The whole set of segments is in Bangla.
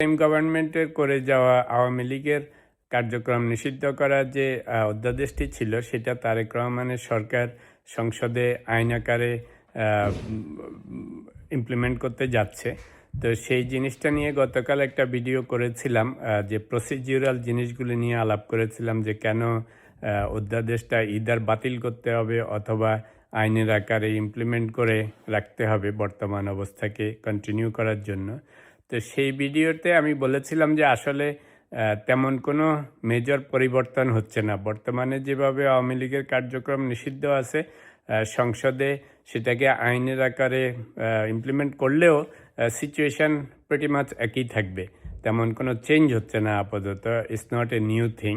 গভর্নমেন্টের করে যাওয়া আওয়ামী লীগের কার্যক্রম নিষিদ্ধ করার যে অধ্যাদেশটি ছিল সেটা তারেক রহমানের সরকার সংসদে আইন আকারে ইমপ্লিমেন্ট করতে যাচ্ছে। তো সেই জিনিসটা নিয়ে গতকাল একটা ভিডিও করেছিলাম, যে প্রসিডিউরাল জিনিসগুলি নিয়ে আলাপ করেছিলাম, যে কেন অধ্যাদেশটা ইদার বাতিল করতে হবে অথবা আইনের আকারে ইমপ্লিমেন্ট করে রাখতে হবে বর্তমান অবস্থাকে কন্টিনিউ করার জন্য। তো সেই ভিডিওতে আমি বলেছিলাম যে আসলে তেমন কোনো মেজর পরিবর্তন হচ্ছে না। বর্তমানে যেভাবে আওয়ামী লীগের কার্যক্রম নিষিদ্ধ আছে, সংসদে সেটাকে আইনের আকারে ইমপ্লিমেন্ট করলেও সিচুয়েশান প্রিটি মাচ একই থাকবে, তেমন কোনো চেঞ্জ হচ্ছে না আপাতত। It's not a new thing.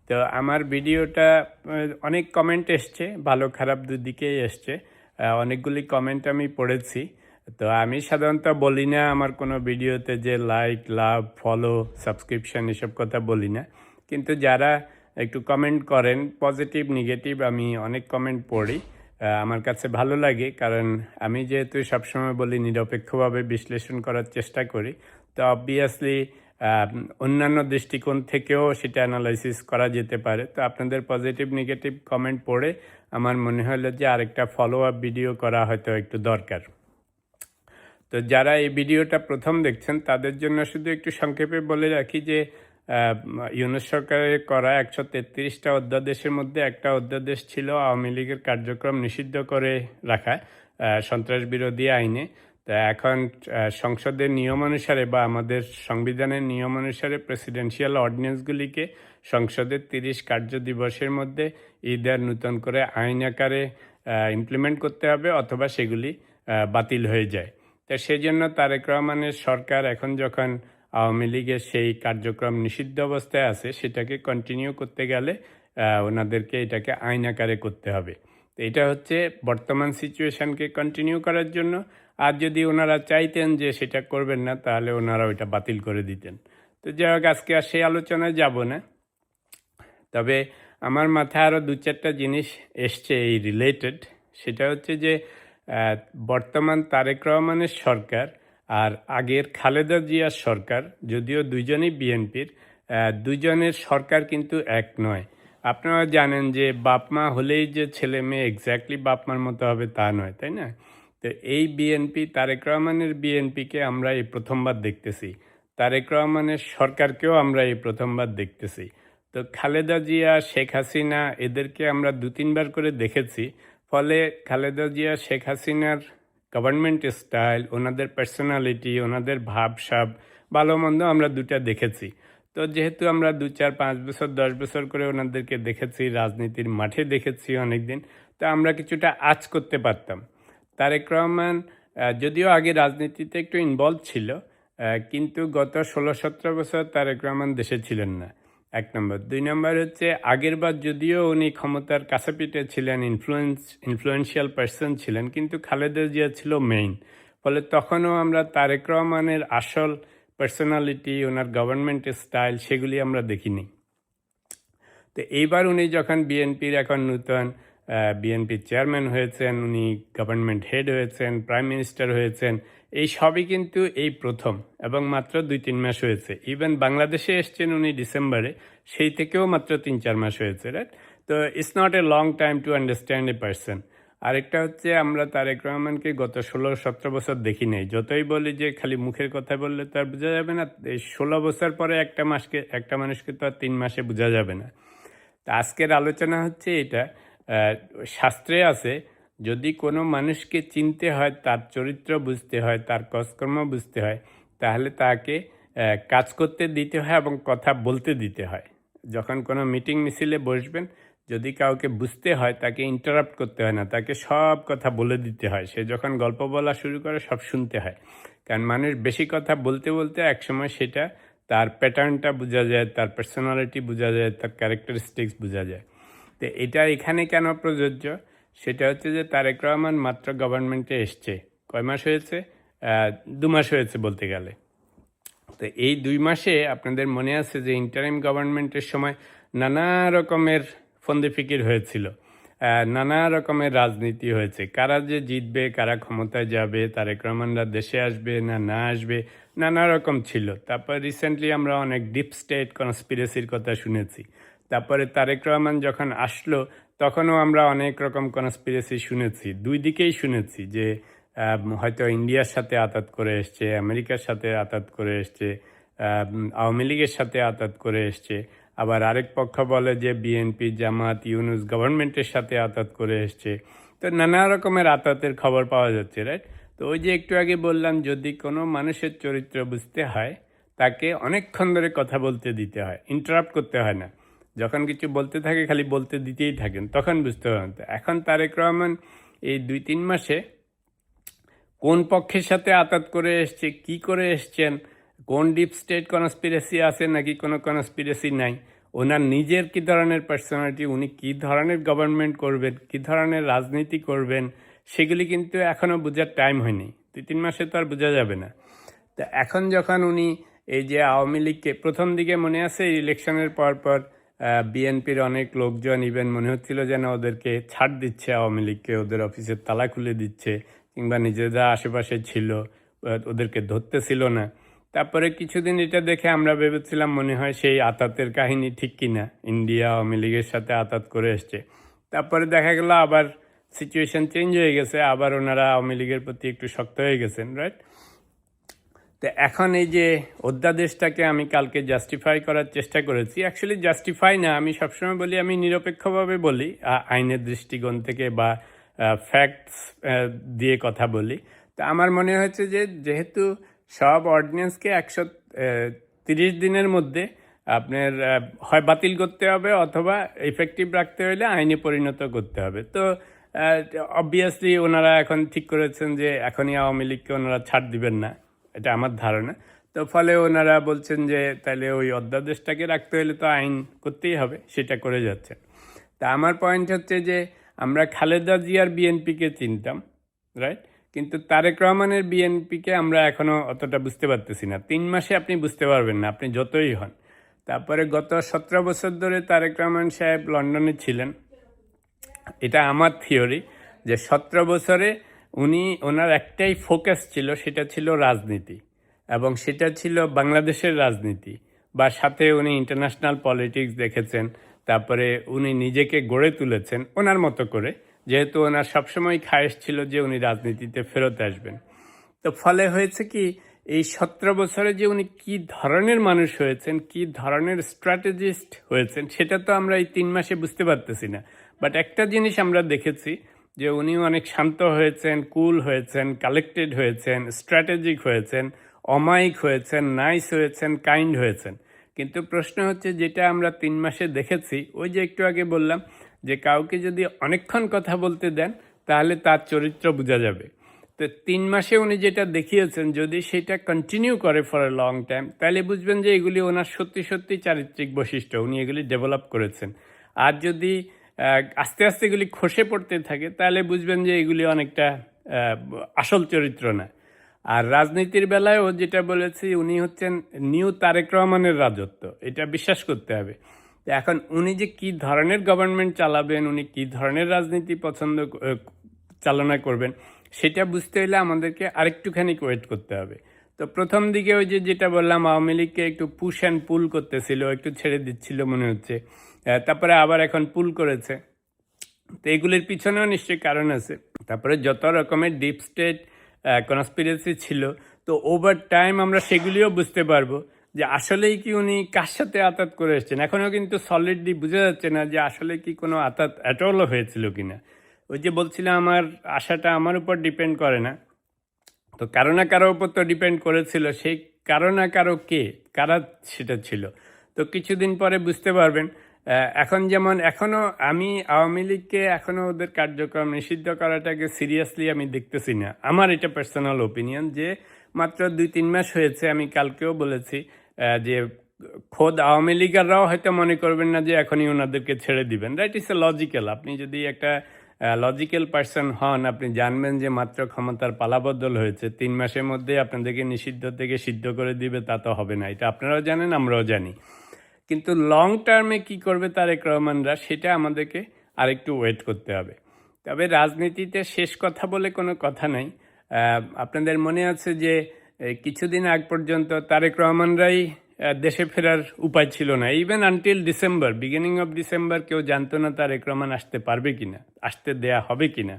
তো আমার ভিডিওটা অনেক কমেন্ট এসছে, ভালো খারাপ দুদিকেই এসছে। অনেকগুলি কমেন্ট আমি পড়েছি। তো আমি সাধারণত বলি না আমার কোনো ভিডিওতে যে লাইক, লাভ, ফলো, সাবস্ক্রিপশন এসব কথা বলি না, কিন্তু যারা একটু কমেন্ট করেন পজিটিভ নেগেটিভ, আমি অনেক কমেন্ট পড়ি। আমার কাছে ভালো লাগে, কারণ আমি যেহেতু সবসময় বলি নিরপেক্ষভাবে বিশ্লেষণ করার চেষ্টা করি, তো অবভিয়াসলি অন্যান্য দৃষ্টিকোণ থেকেও সেটা অ্যানালাইসিস করা যেতে পারে। তো আপনাদের পজিটিভ নেগেটিভ কমেন্ট পড়ে আমার মনে হলো যে আরেকটা ফলো আপ ভিডিও করা হয়তো একটু দরকার। তো যারা এই ভিডিওটা প্রথম দেখছেন তাদের জন্য শুধু একটু সংক্ষেপে বলে রাখি যে ইউনূস সরকারের করা 133টা অধ্যাদেশের মধ্যে একটা অধ্যাদেশ ছিল আওয়ামী লীগের কার্যক্রম নিষিদ্ধ করে রাখা সন্ত্রাস বিরোধী আইনে। তা এখন সংসদের নিয়ম অনুসারে বা আমাদের সংবিধানের নিয়ম অনুসারে প্রেসিডেন্সিয়াল অর্ডিন্যান্সগুলিকে সংসদের 30 কার্য দিবসের মধ্যে ঈদের নূতন করে আইন আকারে ইমপ্লিমেন্ট করতে হবে অথবা সেগুলি বাতিল হয়ে যায়। তো সেই জন্য তারেক রহমানের সরকার এখন যখন আওয়ামী লীগের সেই কার্যক্রম নিষিদ্ধ অবস্থায় আছে সেটাকে কন্টিনিউ করতে গেলে ওনাদেরকে এটাকে আইন আকারে করতে হবে। তো এটা হচ্ছে বর্তমান সিচুয়েশানকে কন্টিনিউ করার জন্য। আর যদি ওনারা চাইতেন যে সেটা করবেন না, তাহলে ওনারা ওইটা বাতিল করে দিতেন। তো যাই হোক, আজকে আর সেই আলোচনায় যাব না। তবে আমার মাথায় আরও 2-4টা জিনিস এসছে এই রিলেটেড। সেটা হচ্ছে যে বর্তমান তারেক রহমানের সরকার আর আগের খালেদা জিয়ার সরকার, যদিও দুইজনই বিএনপির, দুইজনের সরকার কিন্তু এক নয়। আপনারা জানেন যে বাপমা হলেই যে ছেলে মেয়ে এক্স্যাক্টলি বাপমার মতো হবে তা নয়, তাই না? তো এই বিএনপি, তারেক রহমানের বিএনপিকে আমরা এই প্রথমবার দেখতেছি, তারেক রহমানের সরকারকেও আমরা এই প্রথমবার দেখতেছি। তো খালেদা জিয়া, শেখ হাসিনা এদেরকে আমরা 2-3বার করে দেখেছি। ফলে খালেদা জিয়া, শেখ হাসিনার গভর্নমেন্ট স্টাইল, ওনাদের পার্সোনালিটি, ওনাদের ভাবসাব, ভালো মন্দ আমরা দুটা দেখেছি। তো যেহেতু আমরা 2-4-5 বছর 10 বছর করে ওনাদেরকে দেখেছি, রাজনীতির মাঠে দেখেছি অনেক দিন, তো আমরা কিছুটা আঁচ করতে পারতাম। তারেক রহমান যদিও আগে রাজনীতিতে একটু ইনভলভ ছিল, কিন্তু গত 16-17 বছর তারেক রহমান দেশে ছিলেন না, 1 নম্বর। 2 নম্বর হচ্ছে আগের বার যদিও উনি ক্ষমতার কাছাপিঠে ছিলেন, ইনফ্লুয়েন্সিয়াল পার্সন ছিলেন, কিন্তু খালেদা জিয়া ছিল মেইন। ফলে তখনও আমরা তারেক রহমানের আসল পার্সোনালিটি, ওনার গভর্নমেন্টের স্টাইল সেগুলি আমরা দেখিনি। তো এইবার উনি যখন বিএনপির এখন নূতন বিএনপির চেয়ারম্যান হয়েছেন, উনি গভর্নমেন্ট হেড হয়েছেন, প্রাইম মিনিস্টার হয়েছেন, এই সবই কিন্তু এই প্রথম, এবং মাত্র 2-3 মাস হয়েছে। ইভেন বাংলাদেশে এসছেন উনি ডিসেম্বরে, সেই থেকেও মাত্র 3-4 মাস হয়েছে, রাইট? তো it's not a long time to understand a person. আরেকটা হচ্ছে, আমরা তারেক রহমানকে গত 16-17 বছর দেখি নাই। যতই বলি যে খালি মুখের কথা বললে তো আর বোঝা যাবে না, এই 16 বছর পরে একটা মানুষকে তো আর 3 মাসে বোঝা যাবে না। তা আজকের আলোচনা হচ্ছে এটা, শাস্ত্রে আছে যদি কোনো মানুষকে চিনতে হয়, তার চরিত্র বুঝতে হয়, তার কাজকর্ম বুঝতে হয়, তাহলে তাকে কাজ করতে দিতে হয় এবং কথা বলতে দিতে হয়। যখন কোনো মিটিং মিছিলে বসবেন, যদি কাউকে বুঝতে হয় তাকে ইন্টারাপ্ট করতে হয় না, তাকে সব কথা বলে দিতে হয়। সে যখন গল্প বলা শুরু করে সব শুনতে হয়, কারণ মানুষ বেশি কথা বলতে বলতে একসময় সেটা তার প্যাটার্নটা বোঝা যায়, তার পার্সোনালিটি বোঝা যায়, তার ক্যারেক্টারিস্টিক্স বোঝা যায়। তো এটা এখানে কেন প্রযোজ্য, সেটা হচ্ছে যে তারেক রহমান মাত্র গভর্নমেন্টে এসছে, কয় মাস হয়েছে? 2 মাস হয়েছে বলতে গেলে। তো এই 2 মাসে আপনাদের মনে আছে যে ইন্টারিম গভর্নমেন্টের সময় নানা রকমের ফন্দি ফিকির হয়েছিল। নানা রকমের রাজনীতি হয়েছে, কারা যে জিতবে, কারা ক্ষমতায় যাবে, তারেক রহমানরা দেশে আসবে না না আসবে, নানা রকম ছিল। তারপর রিসেন্টলি আমরা অনেক ডিপ স্টেট কনস্পিরেসির কথা শুনেছি। তারপরে তারেক রহমান যখন আসলো তখনও আমরা অনেক রকম কনস্পিরেসি শুনেছি, দুই দিকেই শুনেছি, যে হয়তো ইন্ডিয়ার সাথে আতাত করে এসছে, আমেরিকার সাথে আতাত করে এসছে, আওয়ামী লীগের সাথে আতাত করে এসছে। আবার আরেক পক্ষ বলে যে বিএনপি, জামাত, ইউনূস গভর্নমেন্টের সাথে আতাত করে এসছে। তো নানা রকমের আতাতের খবর পাওয়া যাচ্ছে, রাইট? তো ওই যে একটু আগে বললাম, যদি কোনো মানুষের চরিত্র বুঝতে হয় তাকে অনেকক্ষণ ধরে কথা বলতে দিতে হয়, ইন্টারাপ্ট করতে হয় না। যখন কিছু বলতে থাকে খালি বলতে দিতেই থাকেন, তখন বুঝতে পারেন। তো এখন তারেক রহমান এই 2-3 মাসে কোন পক্ষের সাথে আতাত করে এসছে, কি করে এসছেন, কোন ডিপ স্টেট কনস্পিরেসি আছে নাকি কোনো কনস্পিরেসি নাই, ওনার নিজের কী ধরনের পার্সোনালিটি, উনি কী ধরনের গভর্নমেন্ট করবেন, কী ধরনের রাজনীতি করবেন, সেগুলি কিন্তু এখনও বোঝার টাইম হয়নি। 2-3 মাসে তো আর বোঝা যাবে না। তো এখন যখন উনি এই যে আওয়ামী লীগকে প্রথম দিকে মনে আছে ইলেকশনের পর বিএনপির অনেক লোকজন ইভেন মনে হচ্ছিল যেন ওদেরকে ছাড় দিচ্ছে, আওয়ামী লীগকে ওদের অফিসের তালা খুলে দিচ্ছে, কিংবা নিজেরা আশেপাশে ছিল ওদেরকে ধরতেছিল না। তারপরে কিছুদিন এটা দেখে আমরা ভেবেছিলাম মনে হয় সেই আতাতের কাহিনী ঠিক কিনা, ইন্ডিয়া আওয়ামী লীগের সাথে আতাত করে এসছে। তারপরে দেখা গেল আবার সিচুয়েশন চেঞ্জ হয়ে গেছে, আবার ওনারা আওয়ামী লীগের প্রতি একটু শক্ত হয়ে গেছেন, রাইট? তো এখন এই যে অধ্যাদেশটাকে আমি কালকে জাস্টিফাই করার চেষ্টা করেছি, অ্যাকচুয়ালি জাস্টিফাই না, আমি সবসময় বলি, আমি নিরপেক্ষভাবে বলি, আইনের দৃষ্টিকোণ থেকে বা ফ্যাক্টস দিয়ে কথা বলি। তো আমার মনে হয়েছে যে যেহেতু সব অর্ডিন্যান্সকে 130 দিনের মধ্যে আপনার হয় বাতিল করতে হবে অথবা ইফেক্টিভ রাখতে হলে আইনে পরিণত করতে হবে। তো অবভিয়াসলি ওনারা এখন ঠিক করেছেন যে এখনই আওয়ামী লীগকে ওনারা ছাড় দিবেন না, এটা আমার ধারণা। তো ফলে ওনারা বলছেন যে তাহলে ওই অধ্যাদেশটাকে রাখতে হলে তো আইন করতেই হবে, সেটা করে যাচ্ছে। তা আমার পয়েন্ট হচ্ছে যে আমরা খালেদা জিয়ার বিএনপিকে চিনতাম, রাইট? কিন্তু তারেক রহমানের বিএনপিকে আমরা এখনও অতটা বুঝতে পারতেছি না। 3 মাসে আপনি বুঝতে পারবেন না, আপনি যতই হন। তারপরে গত 17 বছর ধরে তারেক রহমান সাহেব লন্ডনে ছিলেন। এটা আমার থিওরি যে 17 বছরে ওনার একটাই ফোকাস ছিল, সেটা ছিল রাজনীতি, এবং সেটা ছিল বাংলাদেশের রাজনীতি, বা সাথে উনি ইন্টারন্যাশনাল পলিটিক্স দেখেছেন। তারপরে উনি নিজেকে গড়ে তুলেছেন ওনার মতো করে, যেহেতু ওনার সবসময় খায়েশ ছিল যে উনি রাজনীতিতে ফেরত আসবেন। তো ফলে হয়েছে কি, এই 17 বছরে যে উনি কী ধরনের মানুষ হয়েছেন, কী ধরনের স্ট্র্যাটেজিস্ট হয়েছেন, সেটা তো আমরা এই 3 মাসে বুঝতে পারতেছি না। বাট একটা জিনিস আমরা দেখেছি যে উনি অনেক শান্ত হয়েছেন, কুল হয়েছেন, কালেক্টেড হয়েছেন, স্ট্র্যাটেজিক হয়েছেন, অমায়িক হয়েছেন, নাইস হয়েছেন, কাইন্ড হয়েছেন। কিন্তু প্রশ্ন হচ্ছে, যেটা আমরা 3 মাসে দেখেছি, ওই যে একটু আগে বললাম যে কাউকে যদি অনেকক্ষণ কথা বলতে দেন তাহলে তার চরিত্র বোঝা যাবে। তো 3 মাসে উনি যেটা দেখিয়েছেন, যদি সেটা কন্টিনিউ করে ফর এ লং টাইম, তাহলে বুঝবেন যে এগুলি ওনার সত্যি সত্যি চারিত্রিক বৈশিষ্ট্য, উনি এগুলি ডেভেলপ করেছেন। আর যদি আস্তে আস্তে এগুলি খসে পড়তে থাকে তাহলে বুঝবেন যে এগুলি অনেকটা আসল চরিত্র না। আর রাজনীতির বেলায়ও যেটা বলেছি, উনি হচ্ছেন নিউ তারেক রহমানের রাজত্ব, এটা বিশ্বাস করতে হবে। এখন উনি যে কী ধরনের গভর্নমেন্ট চালাবেন, উনি কী ধরনের রাজনীতি চালনা করবেন, সেটা বুঝতে হলে আমাদেরকে আরেকটুখানি ওয়েট করতে হবে। তো প্রথম দিকে ওই যেটা বললাম, আওয়ামী লীগকে একটু পুশ অ্যান্ড পুল করতেছিল, একটু ছেড়ে দিচ্ছিল মনে হচ্ছে, তারপরে আবার এখন পুল করেছে। তো এগুলির পিছনেও নিশ্চয়ই কারণ আছে। তারপরে যত রকমের ডিপ স্টেট কনস্পিরেসি ছিল, তো ওভার টাইম আমরা সেগুলিও বুঝতে পারবো যে আসলেই কি উনি কার সাথে আতাত করে এসছেন। এখনও কিন্তু সলিডলি বোঝা যাচ্ছে না যে আসলে কি কোনো আতাত অ্যাটলও হয়েছিল কিনা। ওই যে বলছিলাম, আমার আশাটা আমার উপর ডিপেন্ড করে না, তো কারো না কারো উপর তো ডিপেন্ড করেছিল। সেই কারো না কারো কে, কারা সেটা ছিল, তো কিছুদিন পরে বুঝতে পারবেন। এখন যেমন এখনও আমি আওয়ামী লীগকে এখনও ওদের কার্যক্রম নিষিদ্ধ করাটাকে সিরিয়াসলি আমি দেখতেছি না। আমার এটা পার্সোনাল ওপিনিয়ন, যে মাত্র 2-3 মাস হয়েছে। আমি কালকেও বলেছি যে খোদ আওয়ামী লীগাররাও হয়তো মনে করবেন না যে এখনই ওনাদেরকে ছেড়ে দিবেন, রাইট? It's a logical. আপনি যদি একটা লজিক্যাল পার্সন হন, আপনি জানবেন যে মাত্র ক্ষমতার পালাবদল হয়েছে, 3 মাসের মধ্যে আপনাদেরকে নিষিদ্ধ থেকে সিদ্ধ করে দিবে, তা তো হবে না। এটা আপনারাও জানেন, আমরাও জানি। কিন্তু লং টার্মে কি করবে তারেক রহমানরা, সেটা আমাদেরকে আর একটু ওয়েট করতে হবে। তবে রাজনীতিতে শেষ কথা বলে কোনো কথা নাই। আপনাদের মনে আছে যে কিছুদিন আগ পর্যন্ত তারেক রহমানরাই দেশে ফেরার উপায় ছিল না। Even until December, beginning of December কেউ জানতো না তারেক রহমান আসতে পারবে কিনা, আসতে দেয়া হবে কিনা।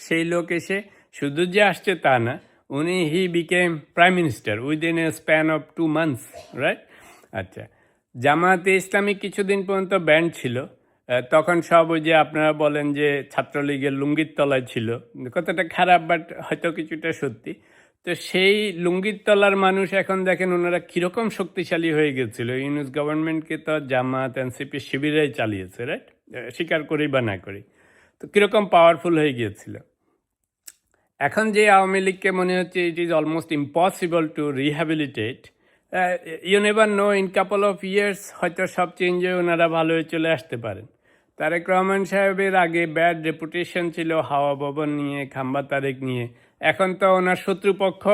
সেই লোক এসে শুধু যে আসছে তা না, উনি he became prime minister within a span of 2 months, right? আচ্ছা, জামায়াতে ইসলামী কিছুদিন পর্যন্ত ব্যান্ড ছিল। তখন সব ওই যে আপনারা বলেন যে ছাত্রলীগের লুঙ্গির তলায় ছিল, কথাটা খারাপ বাট হয়তো কিছুটা সত্যি। তো সেই লুঙ্গির তলার মানুষ এখন দেখেন ওনারা কীরকম শক্তিশালী হয়ে গেছিল। ইউনুস গভর্নমেন্টকে তো জামাত এনসিপি শিবিরাই চালিয়েছে, রাইট? স্বীকার করি বা না করি, তো কীরকম পাওয়ারফুল হয়ে গিয়েছিল। এখন যে আওয়ামী লীগকে মনে হচ্ছে it is almost impossible to rehabilitate. You never know, in couple of years হয়তো সব চেঞ্জ হয়ে ওনারা ভালো হয়ে চলে আসতে পারেন। তারেক রহমান সাহেবের আগে ব্যাড রেপুটেশন ছিল হাওয়া ভবন নিয়ে, খাম্বা তারেক নিয়ে। এখন তো ওনার শত্রুপক্ষ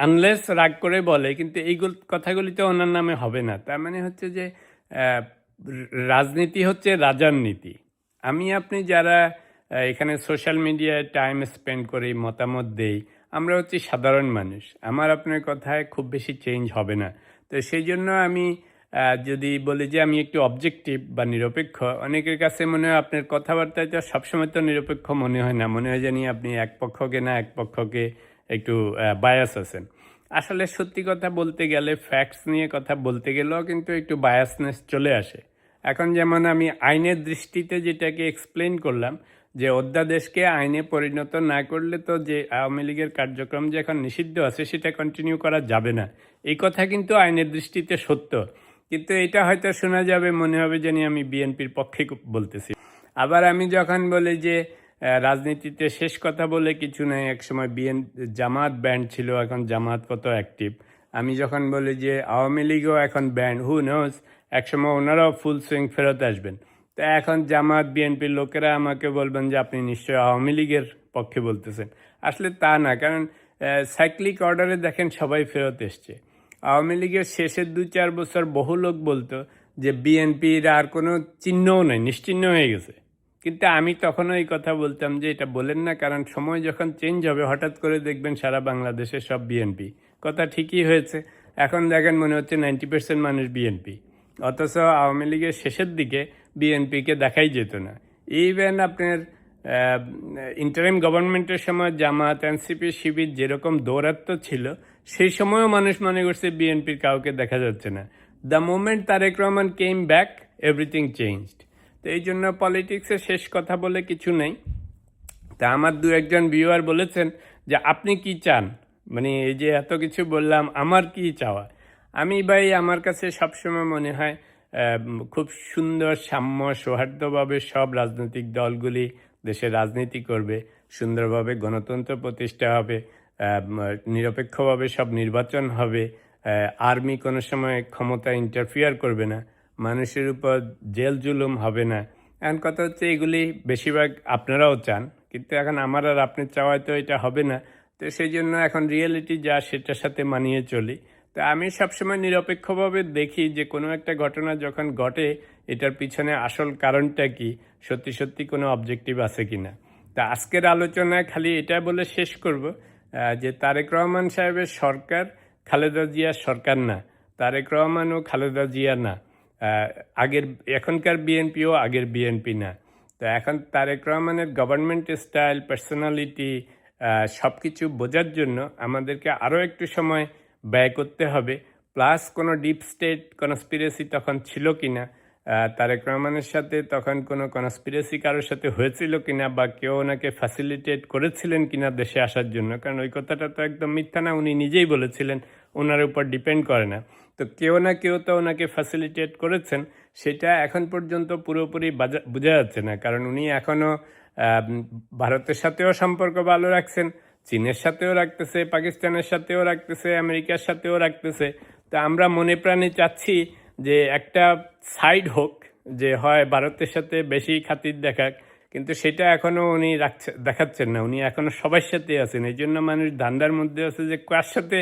আনলেস রাগ করে বলে, কিন্তু এইগুলো কথাগুলি তো ওনার নামে হবে না। তার মানে হচ্ছে যে রাজনীতি হচ্ছে রাজার নীতি। আমি আপনি যারা এখানে সোশ্যাল মিডিয়ায় টাইম স্পেন্ড করি, মতামত দেই, আমরা হচ্ছে সাধারণ মানুষ। আমার আপনার কথায় খুব বেশি চেঞ্জ হবে না। তো সেই জন্য আমি যদি বলি যে আমি একটু অবজেক্টিভ বা নিরপেক্ষ, অনেকের কাছে মনে হয় আপনার কথাবার্তায় তো সবসময় তো নিরপেক্ষ মনে হয় না, মনে হয় জানি আপনি এক পক্ষকে না এক পক্ষকে একটু বায়াস আছেন। আসলে সত্যি কথা বলতে গেলে, ফ্যাক্টস নিয়ে কথা বলতে গেলেও কিন্তু একটু বায়াসনেস চলে আসে। এখন যেমন আমি আইনের দৃষ্টিতে যেটাকে এক্সপ্লেন করলাম, যে অধ্যাদেশকে আইনে পরিণত না করলে তো যে আওয়ামী লীগের কার্যক্রম যে এখন নিষিদ্ধ আছে সেটা কন্টিনিউ করা যাবে না, এই কথা কিন্তু আইনের দৃষ্টিতে সত্য। কিন্তু এটা হয়তো শোনা যাবে, মনে হবে জানি আমি বিএনপির পক্ষে বলতেছি। আবার আমি যখন বলি যে রাজনীতিতে শেষ কথা বলে কিছু নেই, একসময় জামাত ব্যান্ড ছিল, এখন জামাত কত অ্যাক্টিভ। আমি যখন বলি যে আওয়ামী লীগও এখন ব্যান্ড, হু নোজ, একসময় ওনারাও ফুল সুইং ফেরত আসবেন। তো এখন জামাত বিএনপির লোকেরা আমাকে বলবেন যে আপনি নিশ্চয়ই আওয়ামী লীগের পক্ষে বলতেছেন। আসলে তা না, কারণ সাইক্লিক অর্ডারে দেখেন সবাই ফেরত এসছে। আওয়ামী লীগের শেষের 2-4 বছর বহু লোক বলতো যে বিএনপির আর কোনো চিহ্নও নেই, নিশ্চিহ্ন হয়ে গেছে। কিন্তু আমি তখনও এই কথা বলতাম যে এটা বলেন না, কারণ সময় যখন চেঞ্জ হবে হঠাৎ করে দেখবেন সারা বাংলাদেশে সব বিএনপি। কথা ঠিকই হয়েছে, এখন দেখেন মনে হচ্ছে 90% মানুষ বিএনপি। অথচ আওয়ামী লীগের শেষের দিকে বিএনপিকে দেখাই যেত না। ইভেন আপনার ইন্টারিম গভর্নমেন্টের সময় জামাত এনসিপি শিবির যেরকম দৌরাত্ম্য ছিল, সেই সময়ও মানুষ মনে করছে বিএনপির কাউকে দেখা যাচ্ছে না। The moment Tarique Rahman came back, everything changed. তো এই জন্য পলিটিক্সে শেষ কথা বলে কিছু নেই। তা আমার 2-1 ভিউয়ার বলেছেন যে আপনি কি চান, মানে এই যে এত কিছু বললাম আমার কি চাওয়া। আমি ভাই, আমার কাছে সবসময় মনে হয় খুব সুন্দর সাম্য সৌহার্দ্যভাবে সব রাজনৈতিক দলগুলি দেশে রাজনীতি করবে, সুন্দরভাবে গণতন্ত্র প্রতিষ্ঠা হবে, নিরপেক্ষভাবে সব নির্বাচন হবে, আর্মি কোনো সময় ক্ষমতা ইন্টারফিয়ার করবে না, মানুষের উপর জেল জুলুম হবে না। এখন কথা হচ্ছে এগুলি বেশিরভাগ আপনারাও চান, কিন্তু এখন আমার আর আপনার চাওয়ায় তো এটা হবে না। তো সেই জন্য এখন রিয়েলিটি যা সেটার সাথে মানিয়ে চলি। তো আমি সবসময় নিরপেক্ষভাবে দেখি যে কোনো একটা ঘটনা যখন ঘটে এটার পিছনে আসল কারণটা কি, সত্যি সত্যি কোনো অবজেক্টিভ আছে কিনা। তা আজকের আলোচনায় খালি এটা বলে শেষ করব যে তারেক রহমান সাহেবের সরকার খালেদা জিয়ার সরকার না, তারেক রহমান ও খালেদা জিয়া না, আগের এখনকার বিএনপিও আগের বিএনপি না। তো এখন তারেক রহমানের গভর্নমেন্ট স্টাইল, পার্সোনালিটি সব কিছু বোঝার জন্য আমাদেরকে আরও একটু সময় ব্যয় করতে হবে। প্লাস কোনো ডিপ স্টেট কনস্পিরেসি তখন ছিল কিনা, তারেক রহমানের সাথে তখন কোনো কনস্পিরেসি কারোর সাথে হয়েছিল কিনা, বা কেউ ওনাকে ফ্যাসিলিটেট করেছিলেন কিনা দেশে আসার জন্য, কারণ ওই কথাটা তো একদম মিথ্যা না, উনি নিজেই বলেছিলেন, ওনার উপর ডিপেন্ড করে না। তো কেউ না কেউ তো ওনাকে ফ্যাসিলিটেট করেছেন, সেটা এখন পর্যন্ত পুরোপুরি বোঝা যাচ্ছে না। কারণ উনি এখনও ভারতের সাথেও সম্পর্ক ভালো রাখছেন, চীনের সাথেও রাখতেছে, পাকিস্তানের সাথেও রাখতেছে, আমেরিকার সাথেও রাখতেছে। তো আমরা মনে প্রাণে চাচ্ছি যে একটা সাইড হোক, যে হয় ভারতের সাথে বেশি খাতির দেখাক, কিন্তু সেটা এখনও উনি দেখাচ্ছেন না। উনি এখনও সবার সাথে আছেন, এই জন্য মানুষ ধান্দার মধ্যে আছে যে কার সাথে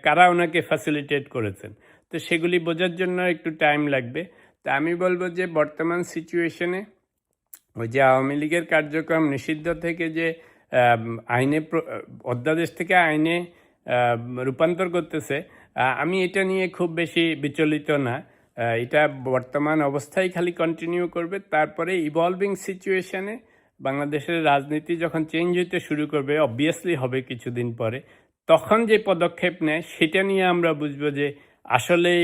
কারা ওনাকে ফ্যাসিলিটেট করেছেন। তো সেগুলি বোঝার জন্য একটু টাইম লাগবে। তা আমি বলবো যে বর্তমান সিচুয়েশনে ওই যে আওয়ামী লীগের কার্যক্রম নিষিদ্ধ থেকে যে আইনে অধ্যাদেশ থেকে আইনে রূপান্তর করতেছে, আমি এটা নিয়ে খুব বেশি বিচলিত না। এটা বর্তমান অবস্থায় খালি কন্টিনিউ করবে, তারপরে ইভলভিং সিচুয়েশনে বাংলাদেশের রাজনীতি যখন চেঞ্জ হইতে শুরু করবে, অবভিয়াসলি হবে কিছুদিন পরে, তখন যে পদক্ষেপ নেয় সেটা নিয়ে আমরা বুঝবো যে আসলেই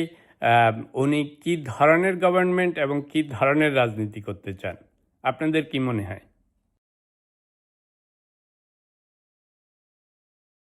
উনি কি ধরনের গভর্নমেন্ট এবং কি ধরনের রাজনীতি করতে চান। আপনাদের কি মনে হয়?